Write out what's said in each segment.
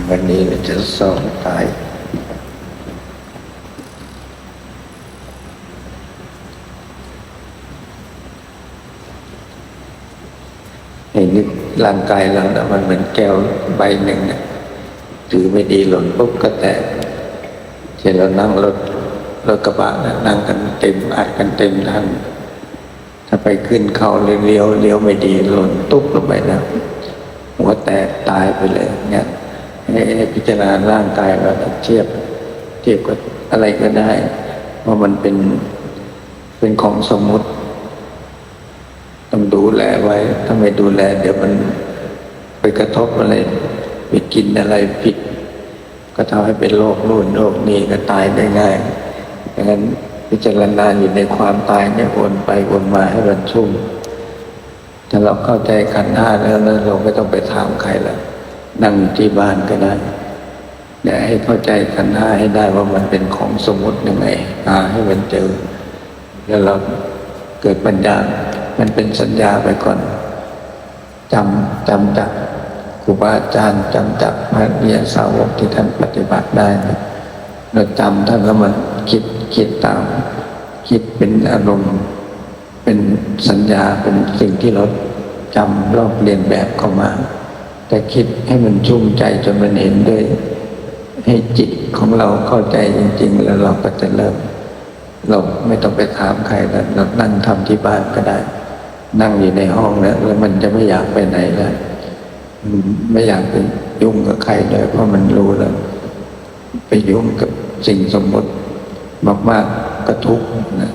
วันนี้เราจะสอนตายให้นึกร่างกายเรานะมันเหมือนแก้วใบหนึ่งนะถือไม่ดีหล่นปุ๊บก็แตกเช่นเรานั่งรถกระบะนะนั่งกันเต็มอัดกันเต็มทันถ้าไปขึ้นเขาเลี้ยวไม่ดีหล่นตุ๊บลงไปนะหัวแตกตายไปเลยเนี่ยให้พิจารณาร่างกายเราเทียบกับอะไรก็ได้เพราะมันเป็นของสมมุติต้องดูแลไว้ถ้าไม่ดูแลเดี๋ยวมันไปกระทบอะไรไปกินอะไรผิดก็ทำให้เป็นโรคนู่นโรคนี้ก็ตายได้ง่ายดังนั้นพิจารณาอยู่ในความตายเนี่ยวนไปวนมาให้มันชุ่มถ้าเราเข้าใจขันธ์ห้าแล้วเราไม่ต้องไปถามใครแล้วนั่งที่บ้านก็ได้เดี๋ยวให้เข้าใจขันธ์ห้าให้ได้ว่ามันเป็นของสมมุติยังไงให้มันเจอแล้วเราเกิดปัญญามันเป็นสัญญาไปก่อนจำจากครูบาอาจารย์จำจากพระอริยสาวกที่ท่านปฏิบัติได้นะเราจำท่านแล้วมันคิดตามคิดเป็นอารมณ์เป็นสัญญาเป็นสิ่งที่เราจำลอกเรียนแบบเข้ามาแต่คิดให้มันชุ่มใจจนมันเห็นด้วยให้จิตของเราเข้าใจจริงๆแล้วเราก็จะเริ่มเราไม่ต้องไปถามใครแล้วเรานั่งทำที่บ้านก็ได้นั่งอยู่ในห้องแล้วมันจะไม่อยากไปไหนแล้วไม่อยากไปยุ่งกับใครเลยเพราะมันรู้แล้วไปยุ่งกับสิ่งสมมติมากๆก็ทุกข์นะ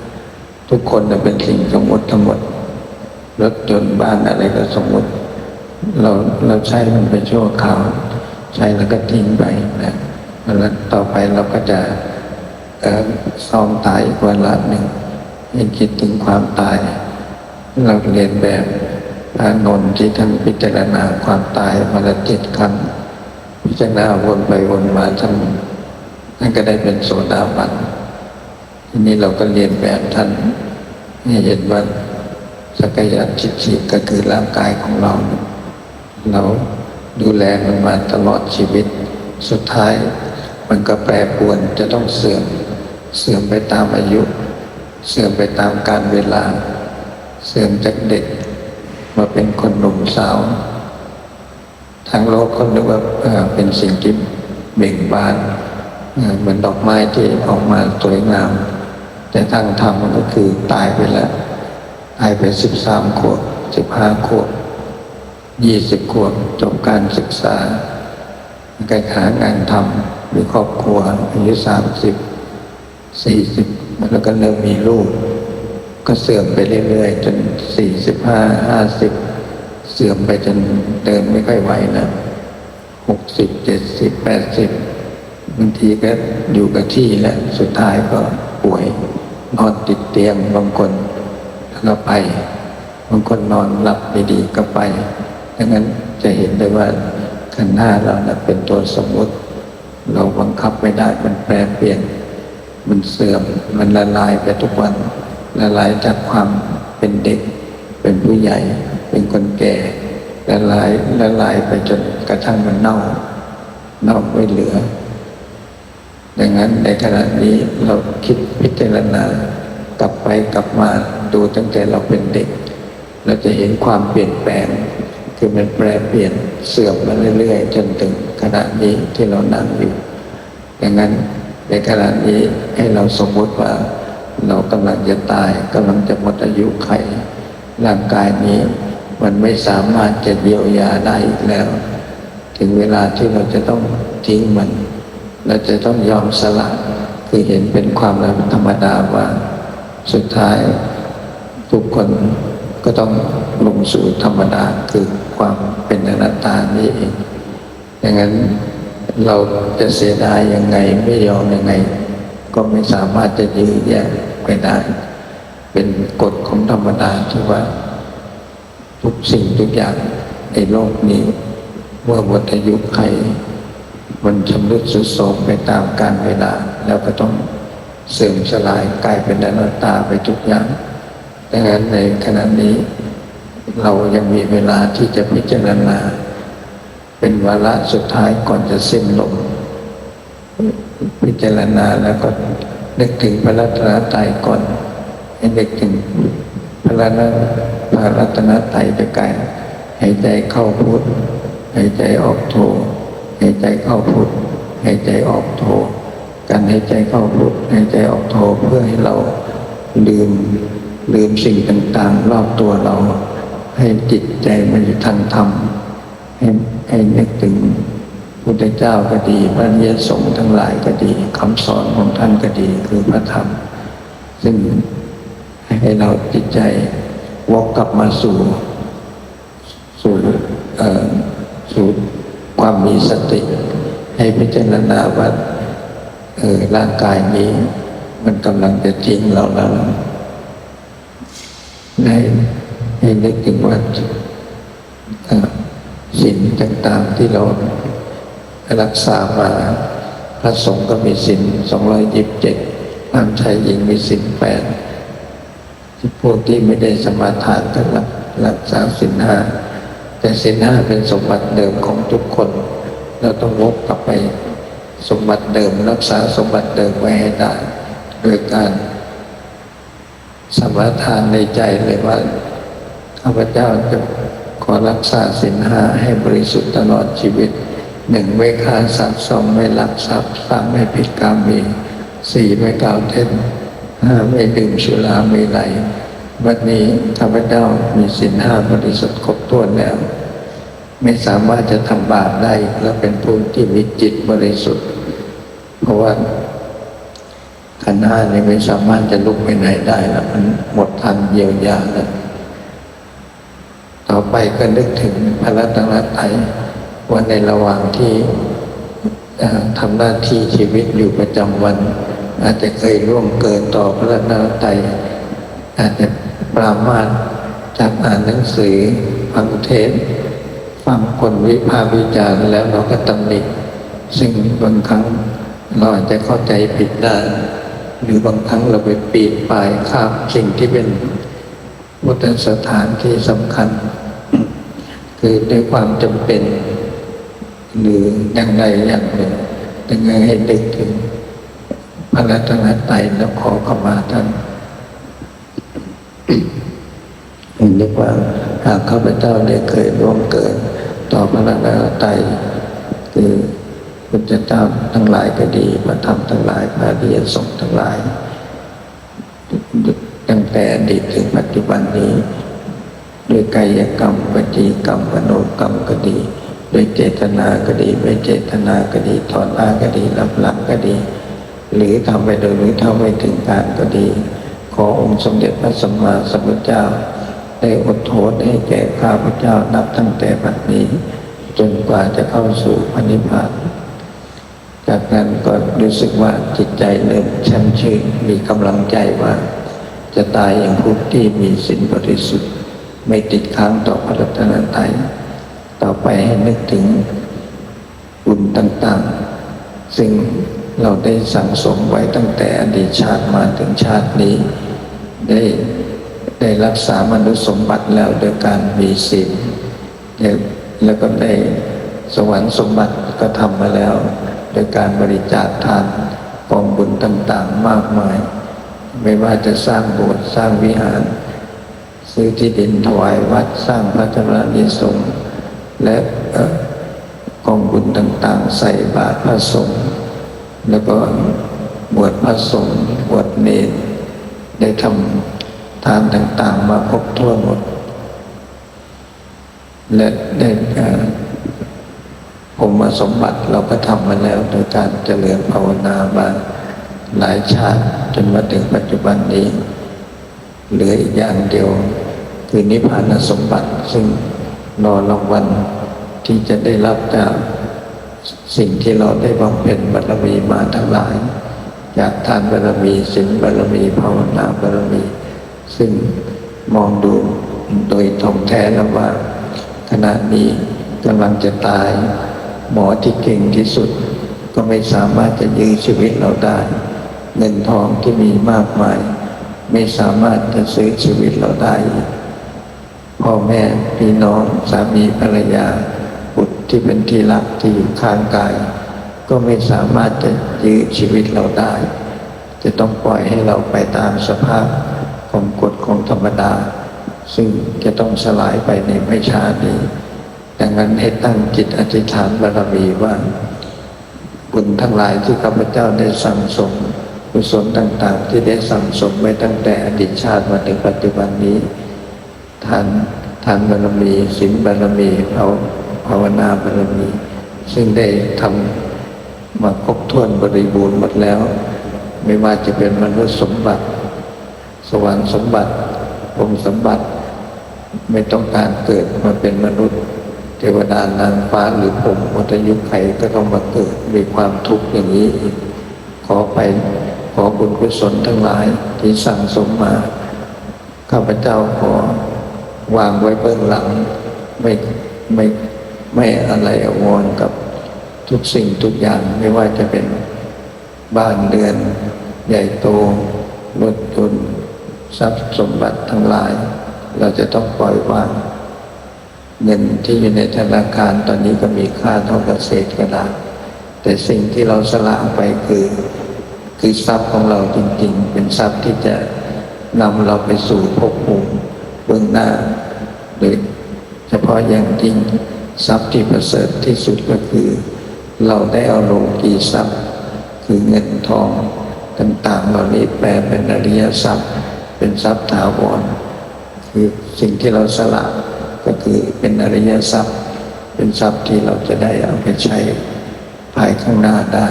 ทุกคนเป็นสิ่งสมมติทั้งหมดรถยนต์บ้านอะไรก็สมมติเราใช้มันไปชั่วคราวใช้แล้วก็ทิ้งไปนะแล้วต่อไปเราก็จะซ้อมตายอีกวันละหนึ่งให้คิดถึงความตายเราเรียนแบบพระนนท์ที่ท่านพิจารณาความตายมาละ7 ครั้งพิจารณาวนไปวนมาท่านก็ได้เป็นโสดาบันทีนี้เราก็เรียนแบบท่านให้เห็นว่าสักยะทิฏฐิก็คือร่างกายของเราดูแลมันมาตลอดชีวิตสุดท้ายมันก็แปรปรวนจะต้องเสื่อมไปตามอายุเสื่อมไปตามกาลเวลาเสื่อมจากเด็กมาเป็นคนหนุ่มสาวทางโลกก็นึกว่าเป็นสิ่งที่เบ่งบานเหมือนดอกไม้ที่ออกมาสวยงามแต่ทางธรรมมันก็คือตายไปแล้วตายไป13 ขวบ15 ขวบ20 ขวบจบการศึกษาการหางานทำมีครอบครัวอายุ30 40แล้วก็เริ่มมีลูกก็เสื่อมไปเรื่อยๆจน45 50เสื่อมไปจนเดินไม่ค่อยไหวนะ60 70 80บางทีก็อยู่กับที่แล้วสุดท้ายก็ป่วยนอนติดเตียงบางคนก็ไปบางคนนอนหลับไม่ดีก็ไปดังนั้นจะเห็นได้ว่าขันธ์ห้าเราเป็นตัวสมมุติเราบังคับไม่ได้มันแปรเปลี่ยนมันเสื่อมมันละลายไปทุกวันละลายจากความเป็นเด็กเป็นผู้ใหญ่เป็นคนแก่ละลายไปจนกระทั่งมันเน่าไม่เหลือดังนั้นในขณะนี้เราคิดพิจารณากลับไปกลับมาดูตั้งแต่เราเป็นเด็กเราจะเห็นความเปลี่ยนแปลงคือมันแปรเปลี่ยนเสื่อมมาเรื่อยๆจนถึงขณะนี้ที่เรานั่งอยู่ดังนั้นในขณะนี้ให้เราสมมติว่าเรากำลังจะตายกำลังจะหมดอายุขัยร่างกายนี้มันไม่สามารถจะเยียวยาได้อีกแล้วถึงเวลาที่เราจะต้องทิ้งมันเราจะต้องยอมสละคือเห็นเป็นความธรรมดาว่าสุดท้ายทุกคนก็ต้องลงสู่ธรรมดาคือความเป็นอนัตตานี่เองดังนั้นเราจะเสียดายยังไงไม่ยอมยังไงก็ไม่สามารถจะยื้อแย่งไปได้เป็นกฎของธรรมดาที่ว่าทุกสิ่งทุกอย่างในโลกนี้เมื่อหมดอายุไขมันชำรุดทรุดโทรมไปตามกาลเวลาแล้วก็ต้องเสื่อมสลายกลายเป็นอนัตตาไปทุกอย่างดังนั้นในขณะนี้เรายังมีเวลาที่จะพิจารณา เป็นวาระสุดท้ายก่อนจะสิ้นลมพิจารณาแล้วก็นึกถึงพระรัตนตรัยก่อนให้นึกถึงพระรัตนตรัยไปไกลหายใจเข้าพุทหายใจออกโทหายใจเข้าพุทหายใจออกโทการหายใจเข้าพุทหายใจออกโทเพื่อให้เราลืมสิ่งต่างๆรอบตัวเราให้จิตใจมันอยู่ทางธรรมให้นึกถึงพุทธเจ้าก็ดีพระอริยสงฆ์ทั้งหลายก็ดีคำสอนของท่านก็ดีคือพระธรรมซึ่งให้เราจิตใจวกกลับมาสู่ความมีสติให้พิจารณาว่าร่างกายนี้มันกำลังจะทิ้งเราแล้วให้นึกถึงว่าศีลต่างๆที่เรารักษามาพระสงฆ์ก็มีศีล227ห้ามชายหญิงมีศีล8พวกที่ไม่ได้สมาทานก็รักษาศีล5แต่ศีล5เป็นสมบัติเดิมของทุกคนเราต้องวกกลับไปสมบัติเดิมรักษาสมบัติเดิมไว้ให้ได้โดยการสมาทานในใจเลยว่าข้าพเจ้าจะขอรักษาศีล5ให้บริสุทธิ์ตลอดชีวิต 1ไม่ฆ่าสัตว์2ไม่ลักทรัพย์3ไม่ผิดกาเม4ไม่กล่าวเท็จ5ไม่ดื่มสุราเมลัยวันนี้ข้าพเจ้ามีศีล5บริสุทธิ์ครบถ้วนแล้วไม่สามารถจะทำบาปได้และเป็นผู้ที่มีจิตบริสุทธิ์เพราะว่าขันธ์5นี่ไม่สามารถจะลุกไปไหนได้แล้วมันหมดทางเยียวยาแล้วต่อไปก็นึกถึงพระรัตนตรัยว่าในระหว่างที่ทำหน้าที่ชีวิตอยู่ประจำวันอาจจะเคยล่วงเกินต่อพระรัตนตรัยอาจจะปรามาสจากอ่านหนังสือฟังเทศน์ฟังคนวิพากษ์วิจารณ์แล้วเราก็ตำหนิซึ่งบางครั้งเราอาจจะเข้าใจผิดได้หรือบางครั้งเราไปปีดปลายข้ามสิ่งที่เป็นพุทธสถานที่สำคัญคือด้วยความจำเป็นหรืออย่างใดอย่างหนึ่งยังไงให้นึกถึงพระรัตนตรัยแล้วขอเข้ามาท่านนึกว่าหากข้าพเจ้าได้เคยล่วงเกินต่อพระรัตนตรัยคือพุทธเจ้าทั้งหลายก็ดีพระธรรมทั้งหลายพระอริยสงฆ์ทั้งหลายตั้งแต่อดีตถึงปัจจุบันนี้ด้วยกายกรรมวจีกรรมมโนกรรมก็ดีด้วยเจตนาก็ดีไม่เจตนาก็ดีถอนอ้างก็ดีรับหลังก็ดีหรือทำไปโดยหรือทำไม่ถึงการก็ดีขอองค์สมเด็จพระสัมมาสัมพุทธเจ้าได้อดโทษให้แก่ข้าพเจ้านับตั้งแต่บัดนี้จนกว่าจะเข้าสู่พระนิพพานจากนั้นก็รู้สึกว่าจิตใจเริ่มแช่มชื่นมีกำลังใจว่าจะตายอย่างผู้ที่มีศีลบริสุทธิ์ไม่ติดค้างต่อพระรัตนตรัยต่อไปให้นึกถึงบุญต่างๆซึ่งเราได้สั่งสมไว้ตั้งแต่อดีตชาติมาถึงชาตินี้ได้รักษามนุษย์สมบัติแล้วโดยการมีศีลแล้วก็ได้สวรรค์สมบัติก็ทำมาแล้วโดยการบริจาคทานกองบุญต่างๆมากมายไม่ว่าจะสร้างโบสถ์สร้างวิหารซื้อที่ดินถวายวัดสร้างพระธรรมนิสงฆ์และกองบุญต่างๆใส่บาตรพระสงฆ์แล้วก็บวชพระสงฆ์บวชเณรได้ทำทานต่างๆมาครบถ้วนหมดและได้ผมสมบัติเราก็ทำมาแล้วโดยการเจริญภาวนามาหลายชาติจนมาถึงปัจจุบันนี้เหลืออีกอย่างเดียวคือนิพพานสมบัติซึ่งรอรางวัลที่จะได้รับจากสิ่งที่เราได้บำเพ็ญบารมีมาทั้งหลายจากทานบารมีศีลบารมีภาวนาบารมีซึ่งมองดูโดยท่องแท้แล้วว่าขณะนี้กำลังจะตายหมอที่เก่งที่สุดก็ไม่สามารถจะยื้อชีวิตเราได้เงินทองที่มีมากมายไม่สามารถจะซื้อชีวิตเราได้พ่อแม่พี่น้องสามีภรรยาบุตร ที่เป็นที่รักที่อยู่ข้างกายก็ไม่สามารถจะยื้อชีวิตเราได้จะต้องปล่อยให้เราไปตามสภาพของกฎของธรรมดาซึ่งจะต้องสลายไปในไม่ช้านี้ดังนั้นให้ตั้งจิตอธิษฐานบารมีว่าบุญทั้งหลายที่ข้าพเจ้าได้สั่งสมกุศลต่างๆที่ได้สั่งสมไว้ตั้งแต่อดีตชาติมาถึงปัจจุบันนี้ทานบารมีศีลบารมีภาวนาบารมีซึ่งได้ทำมาครบถ้วนบริบูรณ์หมดแล้วไม่ว่าจะเป็นมนุษย์สมบัติสวรรค์สมบัติพรหมสมบัติไม่ต้องการเกิดมาเป็นมนุษย์เทวดานางฟ้าหรือพรหมวัฏยุคไขก็ต้องมาเกิดมีความทุกข์อย่างนี้อีกขอบุญกุศลทั้งหลายที่สั่งสมมาข้าพเจ้าขอวางไว้เบื้องหลังไม่อะไรอาวรณ์กับทุกสิ่งทุกอย่างไม่ว่าจะเป็นบ้านเรือนใหญ่โตรถยนต์ทรัพย์สมบัติทั้งหลายเราจะต้องปล่อยวางเงินที่อยู่ในธนาคารตอนนี้ก็มีค่าเท่ากับเศษกระดาษแต่สิ่งที่เราสละไปคือทรัพย์ของเราจริงๆเป็นทรัพย์ที่จะนำเราไปสู่ภพภูมิเบื้องหน้าโดยเฉพาะอย่างยิ่งทรัพย์ที่ประเสริฐที่สุดก็คือเราได้เอาโลกีทรัพย์คือเงินทองต่างๆเหล่านี้แปลเป็นอริยทรัพย์เป็นทรัพย์ถาวรคือสิ่งที่เราสละก็คือเป็นอริยทรัพย์เป็นทรัพย์ที่เราจะได้เอาไปใช้ภายข้างหน้าได้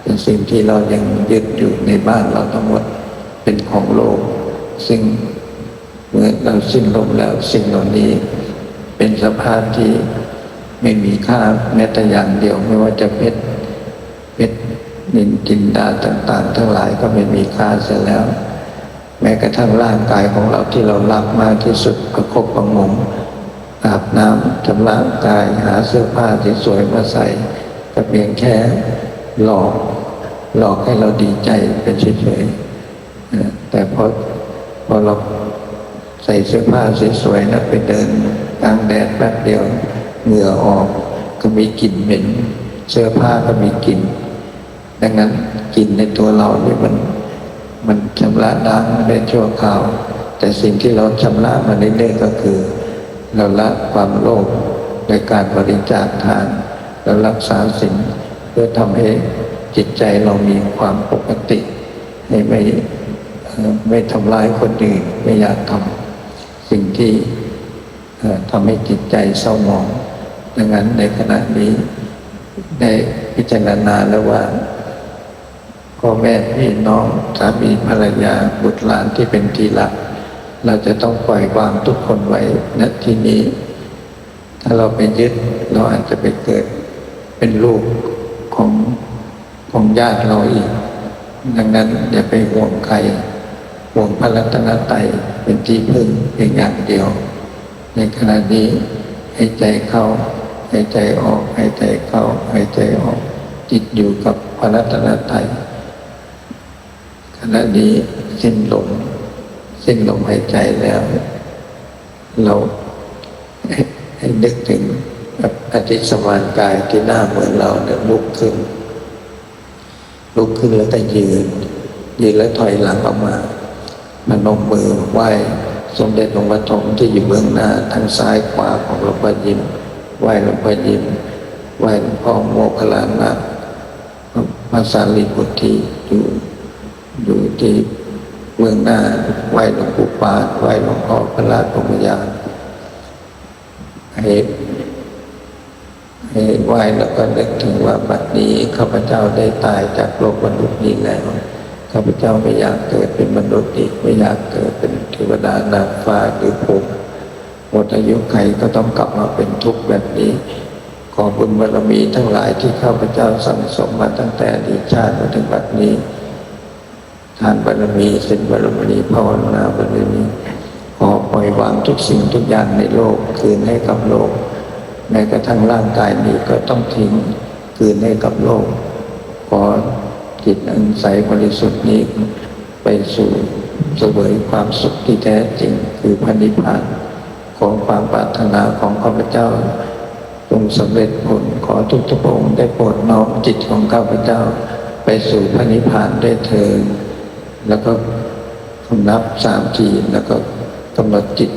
เป็นสิ่งที่เรายังยึดอยู่ในบ้านเราทั้งหมดเป็นของโลกซึ่งเมื่อเราสิ้นลมแล้วสิ่งเหล่านี้เป็นสภาพที่ไม่มีค่าแม้แต่อย่างเดียวไม่ว่าจะเพชรนินจินดาต่างๆทั้งหลายก็ไม่มีค่าเสียแล้วแม้กระทั่งร่างกายของเราที่เรารักมากที่สุดประคบประหงมอาบน้ำชำระกายหาเสื้อผ้าที่สวยมาใส่ก็เพียงแค่หลอกให้เราดีใจเป็นเฉยๆแต่พอเราใส่เสื้อผ้าสวยๆนะไปเดินกลางแดดแป๊บเดียวเหงื่อออกก็มีกลิ่นเหม็นเสื้อผ้าก็มีกลิ่นดังนั้นกลิ่นในตัวเราเนี่ยมันชำระล้างได้ชั่วคราวแต่สิ่งที่เราชำระมาเรื่อยๆก็คือเราละความโลภโดยการบริจาคทานเรารักษาศีลเพื่อทำให้จิตใจเรามีความปกติให้ไม่ทำร้ายคนอื่นไม่อยากทำสิ่งที่ทำให้จิตใจเศร้าหมองดังนั้นในขณะนี้ได้พิจารณาแล้วว่าพ่อแม่พี่น้องสามีภรรยาบุตรหลานที่เป็นที่รักเราจะต้องปล่อยวางทุกคนไว้ณที่นี้ถ้าเราไปยึดเราอาจจะไปเกิดเป็นลูกของญาติเราอีกดังนั้นอย่าไปห่วงใครห่วงพระรัตนตรัยเป็นที่พึ่งเพียงอย่างเดียวในขณะนี้ให้ใจเข้าให้ใจออกให้ใจเข้าให้ใจออกจิตอยู่กับพระรัตนตรัยขณะนี้สิ้นลมหายใจแล้วเราให้นึกถึงอธิสมานกายที่หน้าเหมือนเราเนี่ยลุกขึ้นแล้วก็ยืนแล้วถอยหลังออกมาพนมมือไหว้สมเด็จหลวงพ่อทองที่อยู่เบื้องหน้าทางซ้ายขวาของหลวงพ่อยิ้มไหว้หลวงพ่อยิ้มไหว้หลวงพ่อโมคคัลลานะพระสารีบุตรที่อยู่ที่เบื้องหน้าไหว้หลวงปู่ปานไหว้หลวงพ่อพระราชพรหมยานให้ไหว้แล้วก็นึกถึงว่าบัดนี้ข้าพเจ้าได้ตายจากโลกมนุษย์นี้แล้วข้าพเจ้าไม่อยากเกิดเป็นมนุษย์อีกไม่อยากเกิดเป็นเทวดานางฟ้าหรือพรหมหมดอายุไขก็ต้องกลับมาเป็นทุกข์แบบนี้ขอบุญบารมีทั้งหลายที่ข้าพเจ้าสั่งสมมาตั้งแต่อดีตชาติมาถึงบัดนี้ทานบารมีศีลบารมีภาวนาบารมีขอปล่อยวางทุกสิ่งทุกอย่างในโลกคืนให้กับโลกแม้กระทั่งร่างกายนี้ก็ต้องทิ้งคืนให้กับโลกขอจิตอันใสบริสุทธิ์นี้ไปสู่เสวยความสุขที่แท้จริงคือพระนิพพานขอความปรารถนาของข้าพเจ้า จงสำเร็จผลขอทุกพระองค์ได้โปรดน้อมจิตของข้าพเจ้าไปสู่พระนิพพานได้เถิดแล้วก็นับ3 ทีแล้วก็กำหนดจิต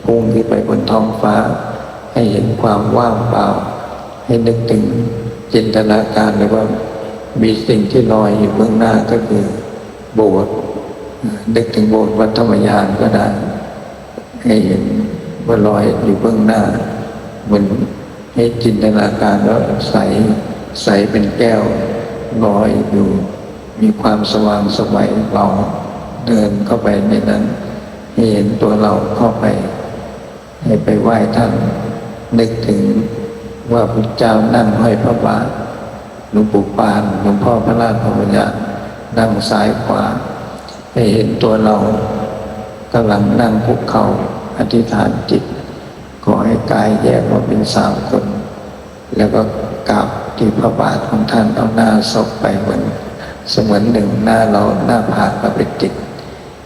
พุ่งขึ้นไปบนท้องฟ้าให้เห็นความว่างเปล่าให้นึกถึงจินตนาการเลยว่ามีสิ่งที่ลอยอยู่เบื้องหน้าก็คือโบสถ์นึกถึงโบสถ์วัดธรรมยานก็ได้ให้เห็นว่าลอยอยู่เบื้องหน้ามันให้จินตนาการว่าใสเป็นแก้วลอยอยู่มีความสว่างไสวเราเดินเข้าไปในนั้นให้เห็นตัวเราเข้าไปให้ไปไหว้ท่านนึกถึงว่าพระเจ้านั่งห้อยพระบาทหลวงปู่ปานหลวงพ่อพระราชธรรมยานนั่งซ้ายขวาให้เห็นตัวเรากำลังนั่งคุกเข่าอธิษฐานจิตขอให้กายแยกออกเป็น3 คนแล้วก็กราบที่พระบาทของท่านเอาหน้าซบไปเหมือนเสมือนหนึ่งหน้าเราหน้าผากเราไปติด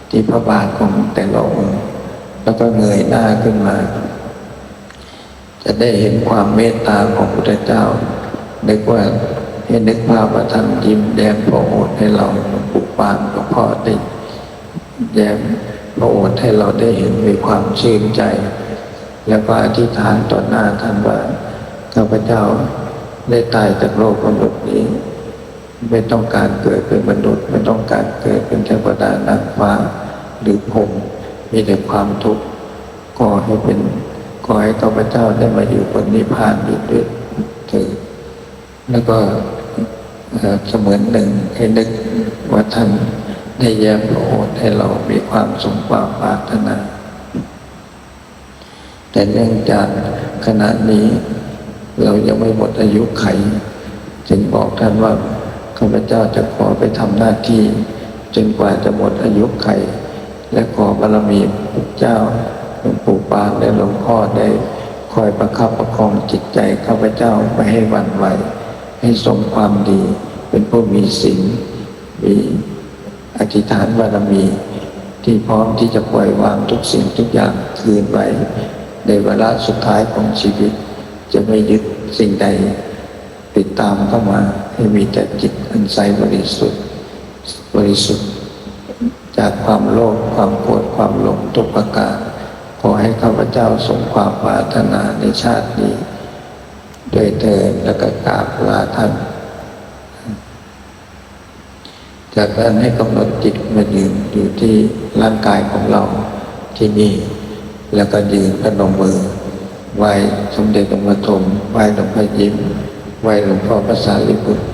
ที่พระบาทของแต่ละองค์แล้วก็เงยหน้าขึ้นมาจะได้เห็นความเมตตาของพระพุทธเจ้านึกว่าให้นึกภาพว่าท่านยิ้มแย้มพระโอษฐ์ให้เราหลวงปู่ปานหลวงพ่อได้แย้มพระโอษฐ์ให้เราได้เห็นมีความชื่นใจแล้วก็อธิษฐานต่อหน้าท่านว่าข้าพเจ้าได้ตายจากโลกมนุษย์นี้ไม่ต้องการเกิดเป็นมนุษย์ไม่ต้องการเกิดเป็นเทวดานางฟ้าหรือพรหมมีแต่ความทุกข์ขอให้ข้าพเจ้าได้มาอยู่บนนิพพานอีกด้วยเถิดแล้วก็เสมือนหนึ่งให้นึกว่าท่านได้แย้มพระโอษฐ์ให้เรามีความสมความปรารถนาแต่เนื่องจากขณะนี้เรายังไม่หมดอายุไขจึงบอกท่านว่าข้าพเจ้าจะขอไปทำหน้าที่จนกว่าจะหมดอายุไขและขอบารมีพระเจ้าหลวงปู่ปานและหลวงพ่อได้คอยประคับประคองจิตใจข้าพเจ้าไม่ให้หวั่นไหวให้ทรงความดีเป็นผู้มีศีลมีอธิษฐานบารมีที่พร้อมที่จะปล่อยวางทุกสิ่งทุกอย่างคืนไว้ในเวลาสุดท้ายของชีวิตจะไม่ยึดสิ่งใดติดตามเข้ามาให้มีแต่จิตอันใสบริสุทธิ์จากความโลภความโกรธความหลงทุกประการขอให้ข้าพเจ้าสมความปรารถนาในชาตินี้ด้วยเถิดแล้วก็กราบลาท่านจากนั้นให้กำหนดจิตมายืนอยู่ที่ร่างกายของเราที่นี่แล้วก็ยืนพนมมือไหว้สมเด็จพระปฐมไหว้หลวงพ่อยิ้มไหว้หลวงพ่อพระสารีบุตร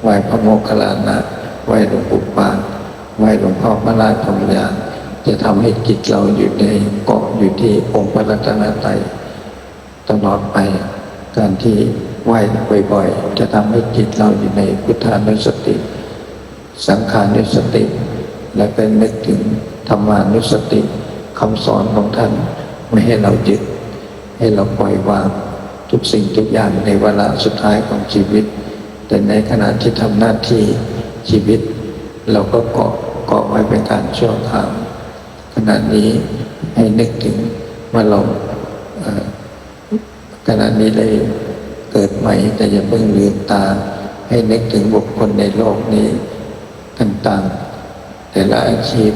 ไหว้พระโมคคัลลานะไหว้หลวงปู่ปานไหว้หลวงพ่อพระราชธรรมยานจะทำให้จิตเราอยู่ในเกาะอยู่ที่องค์พระรัตนตรัยตลอดไปการที่ไหว้บ่อยๆจะทำให้จิตเราอยู่ในพุทธานุสติสังขานุสติและเป็นนึกถึงธรรมานุสติคำสอนของท่านไม่ให้เรายึดให้เราปล่อยวางทุกสิ่งทุกอย่างในวาระสุดท้ายของชีวิตแต่ในขณะที่ทำหน้าที่ชีวิตเราก็เกาะไว้เป็นการชั่วคราวขณะนี้ให้นึกถึงว่าเราขณะนี้ได้เกิดใหม่แต่อย่าเพิ่งลืมตาให้นึกถึงบุคคลในโลกนี้ต่างๆแต่ละอาชีพ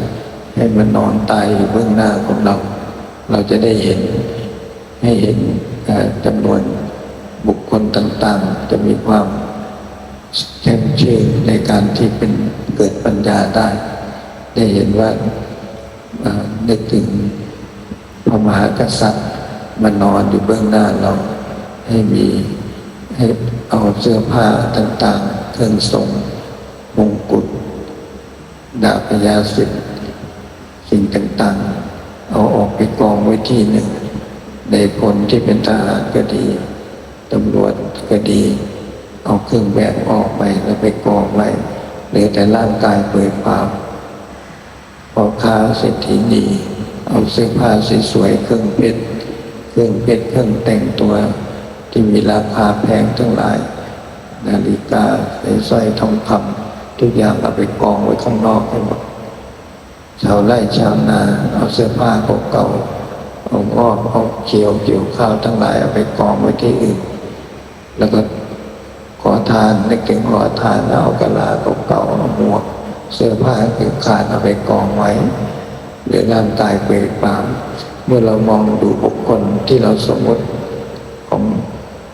ให้มันนอนตายอยู่เบื้องหน้าของเราเราจะได้เห็นให้เห็นจำนวนบุคคลต่างๆจะมีความแช่มชื่นในการที่เป็นเกิดปัญญาได้เห็นว่านึกถึงพระมหากษัตริย์มานอนอยู่เบื้องหน้าเราให้เอาเสื้อผ้าต่างๆเครื่องทรงมงกุฎดาบพญาสิทธิ์สิ่งต่างๆเอาออกไปกองไว้ที่หนึ่งในพลที่เป็นทหารก็ดีตำรวจก็ดีเอาเครื่องแบบออกไปแล้วไปกองไว้เหลือแต่ร่างกายเปลือยเปล่าพ่อค้าเศรษฐีนีเอาเสื้อผ้าสวยๆเครื่องเพชรเครื่องแต่งตัวที่มีราคาแพงทั้งหลายนาฬิกาสร้อยทองคำทุกอย่างเอาไปกองไว้ข้างนอกให้หมดชาวไร่ชาวนาเอาเสื้อผ้าเก่าๆเอางอกเอาเกี่ยวข้าวทั้งหลายเอาไปกองไว้ที่อื่น แล้วก็ขอทานนึกถึงขอทานแล้วเอากะลาเก่าๆเอาหมวกเสื้อผ้าคือขาดเอาไปกองไว้หรือร่างกายเปลือยเปล่าเมื่อเรามองดูบุคคลที่เราสมมติของ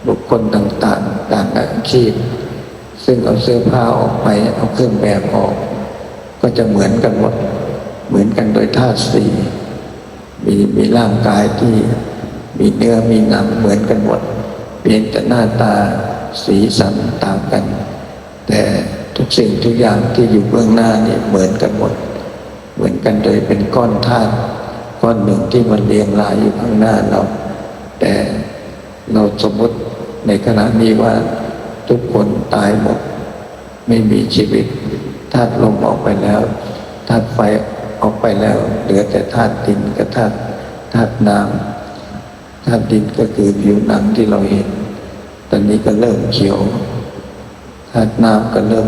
บุคคลต่างๆต่างอาชีพซึ่งเอาเสื้อผ้าออกไปเอาเครื่องแบบออกก็จะเหมือนกันหมดเหมือนกันโดยธาตุสี่มีร่างกายที่มีเนื้อมีหนังเหมือนกันหมดเพียงแต่หน้าตาสีสันต่างกันแต่ทุกสิ่งทุกอย่างที่อยู่เบื้องหน้านี่เหมือนกันหมดเหมือนกันโดยเป็นก้อนธาตุก้อนหนึ่งที่มันเรียงรายอยู่ข้างหน้าเราแต่เราสมมติในขณะนี้ว่าทุกคนตายหมดไม่มีชีวิตธาตุลมออกไปแล้วธาตุไฟออกไปแล้วเหลือแต่ธาตุดินกับธาตุน้ำธาตุดินก็คือผิวหนังที่เราเห็นตอนนี้ก็เริ่มเขียวธาตุน้ำก็เริ่ม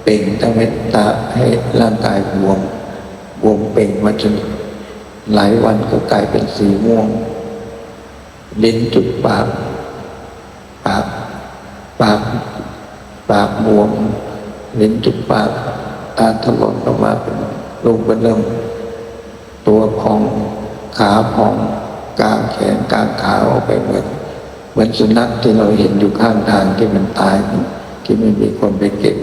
เป่งทั้งเม็ดตาให้ร่างกายบวมเป่งมาจนหลายวันก็กลายเป็นสีม่วงลิ้นจุดปากบวมลิ้นจุดปากตาถลนออกมาเป็นรูปเริ่มตัวพองขาพองกลางแขนกลางขาออกไปเหมือนสุนัขที่เราเห็นอยู่ข้างทางที่มันตายที่ไม่มีคนไปเก็บ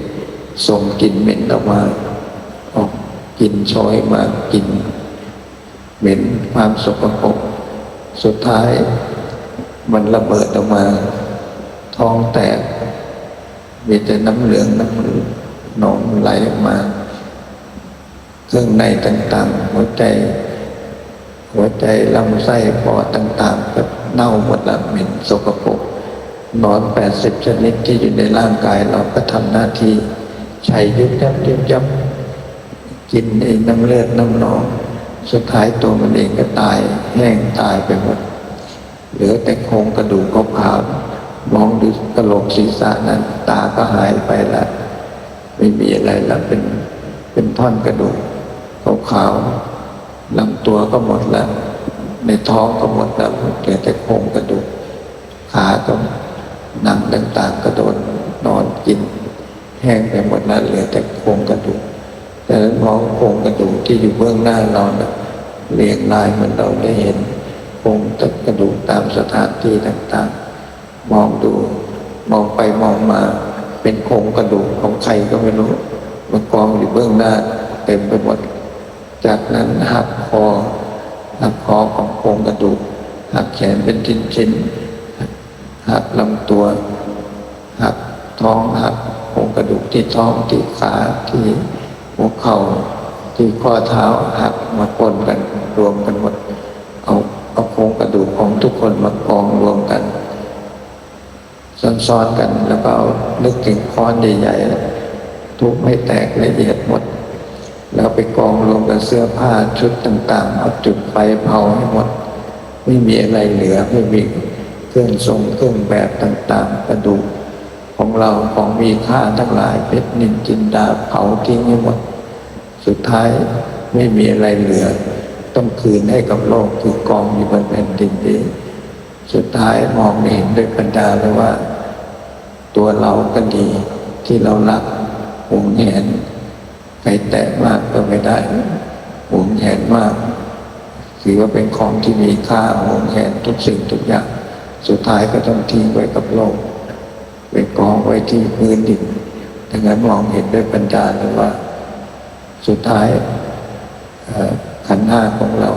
ส่งกลิ่นเหม็นออกมาออกกลิ่นช้อยมากินเหม็นความสกปรกสุดท้ายมันระเบิดออกมาท้องแตกมีแต่น้ำเหลืองน้ำหนองไหลออกมาเครื่องในต่างๆหัวใจลำไส้ปอดต่างๆก็เน่าหมดละเหม็นสกปรกนอน80ชนิดที่อยู่ในร่างกายเราก็ทำหน้าที่ใช้ยุบยับกินไอ้น้ำเลือดน้ำหนองสุดท้ายตัวมันเองก็ตายแห้งตายไปหมดเหลือแต่โครงกระดูกขาวๆมองดูกระโหลกศีรษะนั้นตาก็หายไปละไม่มีอะไรละเป็นท่อนกระดูกขาวๆลำตัวก็หมดแล้วในท้องก็หมดแล้วเหลือแต่โครงกระดูกขาก็หนังต่างๆก็โดนนอนกินแห้งไปหมดแล้วเหลือแต่โครงกระดูกแต่มองโครงกระดูกที่อยู่เบื้องหน้าเรานะเรียงรายเหมือนเราได้เห็นโครงกระดูกตามสถานที่ต่างๆมองดูมองไปมองมาเป็นโครงกระดูกของใครก็ไม่รู้มันกองอยู่เบื้องหน้าเต็มไปหมดจากนั้นหักคอของโครงกระดูกหักแขนเป็นชิ้นๆหักลำตัวหักท้องหักโครงกระดูกที่ท้องที่ขาที่หัวเข่าที่ข้อเท้าหักมาปนกันรวมกันหมดเอาโครงกระดูกของทุกคนมากองรวมกันซ้อนๆกันแล้วก็เอานึกถึงค้อนใหญ่ๆทุบให้แตกละเอียดหมดแล้วไปกองรวมกับเสื้อผ้าชุดต่างๆเอาจุดไฟเผาให้หมดไม่มีอะไรเหลือไม่มีเครื่องทรงเครื่องแบบต่างๆกระดูกของเราของมีค่าทั้งหลายเพชรนิลจินดาเผาทิ้งให้หมดสุดท้ายไม่มีอะไรเหลือต้องคืนให้กับโลกคือกองอยู่บนแผ่นดินนี้สุดท้ายมองเห็นด้วยปัญญาเลยว่าตัวเราก็ดีที่เรารักหวงแหนใครแตะมากก็ไม่ได้หวงแหนมากถือว่าเป็นของที่มีค่าหวงแหนทุกสิ่งทุกอย่างสุดท้ายก็ต้องทิ้งไว้กับโลกไปกองไว้ที่พื้นดินดังนั้นมองเห็นด้วยปัญญาเลยว่าสุดท้ายขันธ์ห้าของเรา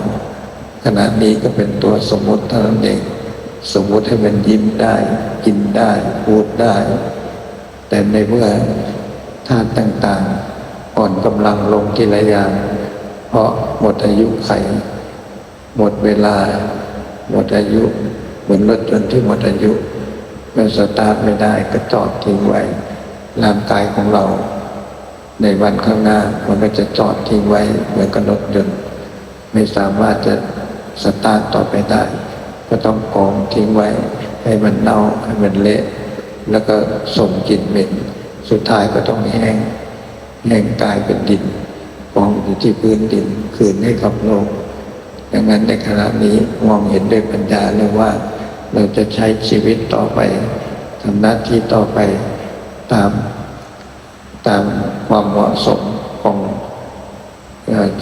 ขณะนี้ก็เป็นตัวสมมุติเท่านั้นเองสมมุติให้มันยิ้มได้กินได้พูดได้แต่ในเมื่อธาตุต่างๆอ่อนกำลังลงทีละอย่างเพราะหมดอายุไขหมดเวลาหมดอายุเหมือนรถยนต์ที่หมดอายุเมื่อสตาร์ทไม่ได้ก็จอดทิ้งไว้ร่างกายของเราในวันข้างหน้ามันก็จะจอดทิ้งไว้เหมือนกับรถยนต์ไม่สามารถจะสตาร์ทต่อไปได้ก็ต้องกองทิ้งไว้ให้มันเน่าให้มันเละแล้วก็ส่งกลิ่นเหม็นสุดท้ายก็ต้องแห้งกลายเป็นดินกองอยู่ที่พื้นดินคืนให้กับโลกดังนั้นในขณะนี้มองเห็นด้วยปัญญาเลยว่าเราจะใช้ชีวิตต่อไป ทำหน้าที่ต่อไปตามความเหมาะสมของ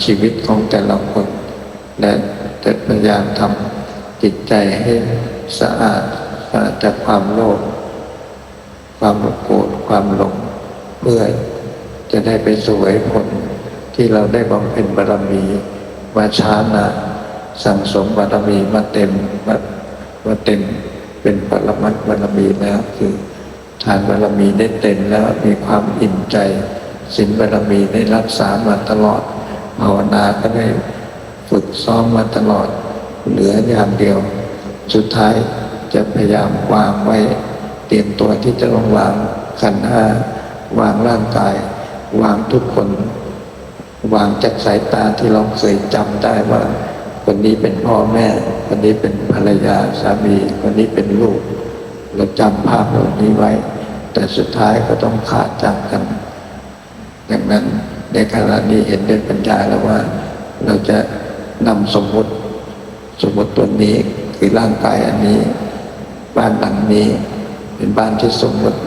ชีวิตของแต่ละคนและจะพยายามทำจิตใจให้สะอาดจากความโลภความโกรธความหลงเพื่อจะได้ไปสวยผลที่เราได้บำเพ็ญบารมีมาช้านานสั่งสมบารมีมาเต็มเป็นปรมัตถ์บารมีแล้วคือทานบารมีได้เต็มแล้วมีความอิ่มใจศีลบารมีได้รักษามาตลอดภาวนาก็ได้ฝึกซ้อมมาตลอดเหลืออย่างเดียวสุดท้ายจะพยายามวางไว้เตรียมตัวที่จะลงวางขันธ์ห้าวางร่างกายวางทุกคนวางจากสายตาที่เราเคยจำได้ว่าคนนี้เป็นพ่อแม่คนนี้เป็นภรรยาสามีคนนี้เป็นลูกเราจำภาพเหล่านี้ไว้แต่สุดท้ายก็ต้องขาดจากกันดังนั้นในขณะนี้เห็นด้วยปัญญาแล้วว่าเราจะนำสมมติตัวนี้คือร่างกายอันนี้บ้านหลังนี้เป็นบ้านที่สมมติ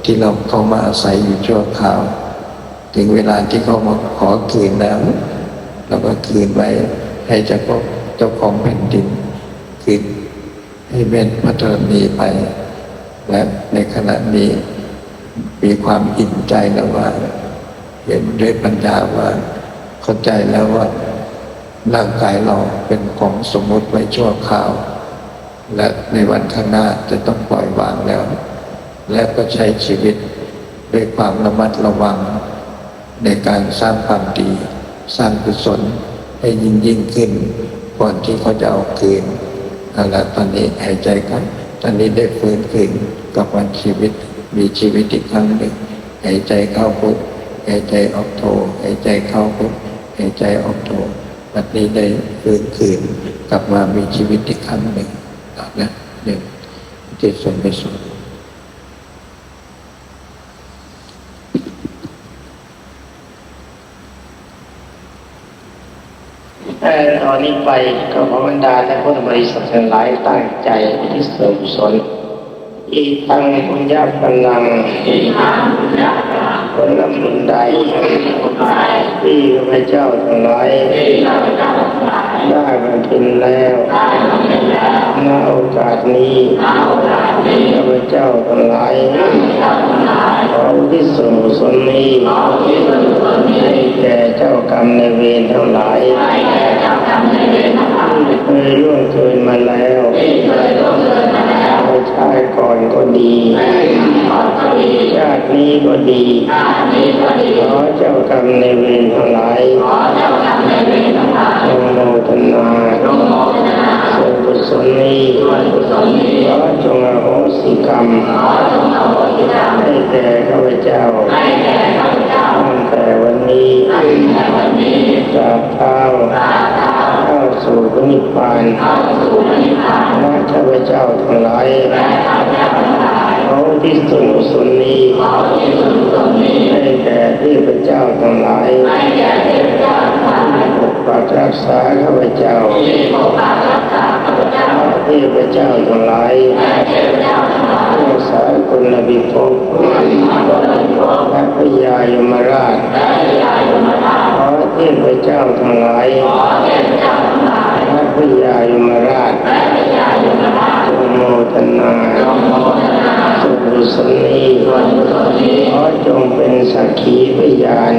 ที่เราเข้ามาอาศัยอยู่ชั่วคราวถึงเวลาที่เขามาขอคืนแล้วเราก็คืนไว้ให้เจ้าของแผ่นดินคืนให้เป็นพระธรณีไปและในขณะนี้มีความอิ่มใจแล้วว่าเห็นด้วยปัญญาว่าเข้าใจแล้วว่าร่างกายเราเป็นของสมมติไว้ชั่วคราวและในวันข้างหน้าจะต้องปล่อยวางแล้วและก็ใช้ชีวิตด้วยความระมัดระวังในการสร้างความดีสร้างกุศลให้ยิ่งขึ้นก่อนที่เขาจะเอาคืนเอาละตอนนี้หายใจกันตอนนี้ได้ฟื้นคืนกับวันชีวิตมีชีวิตอีกครั้งหนึ่งหายใจเข้าพุทหายใจออกโทหายใจเข้าพุทหายใจออกโทวันนี้ได้ฟื้นคืนกลับมามีชีวิตอีกครั้งหนึ่งนะหนึ่งจิตส่วนไปสุดตอนนี้ไปก็ขอบรรดาท่านพุทธบริษัททั้งหลายตั้งใจที่เสริมกุศลอีกทั้งบุญญาพลังผลบุญใดที่พระเจ้าทั้งหลายได้บำเพ็ญแล้วณโอกาสนี้ข้าพเจ้าทั้งหลายขอที่ส่วนกุศลนี้แก่เจ้ากรรมนายเวรทั้งหลายเคยล่วงเกินมาแล้วชาติก่อนก็ดีชาตินี้ก็ดีขอเจ้ากรรมนายเวรทั้งหลายจงโมทนาส่วนกุศลนี้ขอจงอโหสิกรรมให้แก่ข้าพเจ้าตั้งแต่วันนี้ตราบเท้าเข้าสู่พระนิพพานและข้าพเจ้าทั้งหลายขอที่ส่วนกุศลนี้ให้แก่เทพเจ้าทั้งหลายปกปักรักษาข้าพเจ้าเทพเจ้าทั้งหลายรักษาคนละบิภพและพญายมราชขอเทพเจ้าทั้งหลายและพญายมราชจงโมทนาส่วนกุศลนี้ขอจงเป็นสักขีพยาน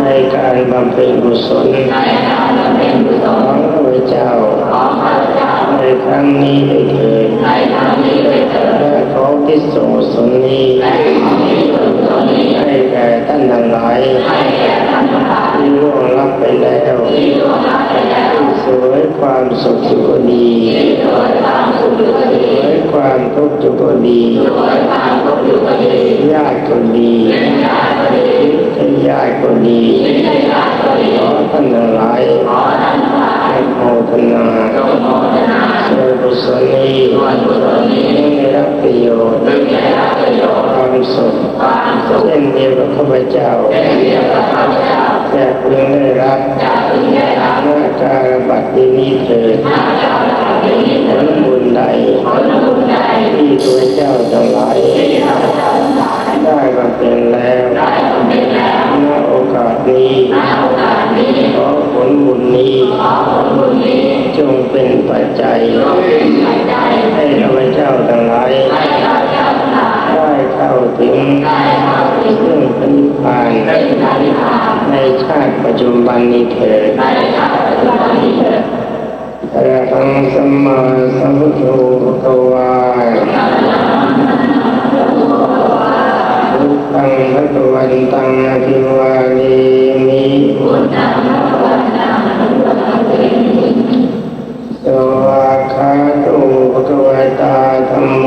ในการบำเพ็ญกุศลของข้าพเจ้าในครั้งนี้ด้วยเถิดและขอที่ส่วนกุศลนี้ให้แก่ท่านทั้งหลายที่ล่วงลับไปแล้วสวยความสุขอยู่ก็ดีสวยความทุกข์อยู่ก็ดีญาติก็ดีเป็นญาติก็ดีขอท่านทั้งหลายให้โมทนาส่วนกุศลนี้ได้รับประโยชน์ความสุขเช่นเดียวกับข้าพเจ้าจะพึงได้รับณ การบัดนี้เถิดผลบุญใดที่ตัวเจ้าทั้งหลายได้บำเพ็ญแล้วณโอกาสนี้ขอผลบุญนี้จงเป็นปัจจัยให้ข้าพเจ้าทั้งหลายได้เข้าถึงซึ่งพระนิพพานในชาติปัจจุบันนี้เถิดอะระหังสัมมาสัมพุทโธภะคะวาพุทธังภะคะวันตังอะภิวาเทมิสวากขาโตภะคะวะตาธัมโม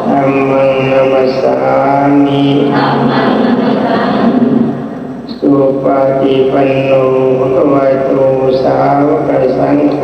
ธัมมังนัมสสามิสุปฏิปันโนภะคะวะโตสาวกสังโฆ